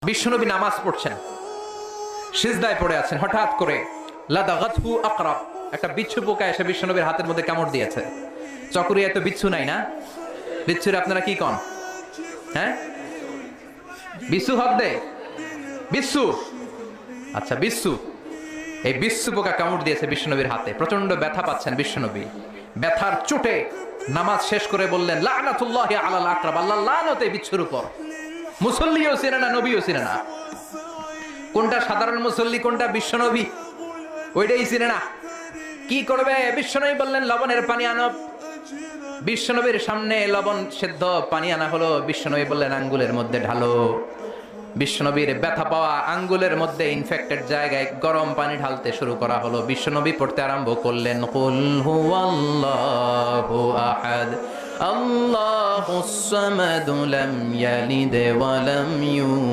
বিশ্বনবী নামাজ পড়ছেন, সিজদায় পড়ে আছেন, হঠাৎ করে লাদাগাতহু আকরাব, একটা বিচ্ছু পোকা এসে বিশ্বনবীর হাতের মধ্যে কামড় দিয়েছে। চকরিয়ায় তো বিচ্ছু নাই না? বিচ্ছুর আপনারা কি কন? হ্যাঁ, বিচ্ছু হদ্দে বিচ্ছু, আচ্ছা বিচ্ছু। এই বিচ্ছু পোকা কামড় দিয়েছে বিশ্বনবীর হাতে, প্রচন্ড ব্যথা পাচ্ছেন বিশ্বনবী। ব্যথার চোটে নামাজ শেষ করে বললেন লানাতুল্লাহি আলাল আকরাব, আল্লাহ লানত এই বিচ্ছুর উপর। মুসল্লিও চিনে না, নবীও চিনে না, কোনটা সাধারণ মুসল্লি কোনটা বিশ্বনবী ওইটাই চিনে না। কি করবে? বিশ্বনবী বললেন লবণের পানি আনো। বিশ্বনবীর সামনে লবণ সেদ্ধ পানি আনা হলো। বিশ্বনবী বললেন আঙ্গুলের মধ্যে ঢালো। বিশ্বনবীর ব্যথা পাওয়া আঙ্গুলের মধ্যে ইনফেক্টেড জায়গায় গরম পানি ঢালতে শুরু করা হলো। বিশ্বনবী পড়তে আরম্ভ করলেন কুল হুয়াল্লাহু আহাদ আল্লাহুস সামাদ লাম ইয়ালিদ ওয়া লাম ইউলাদ।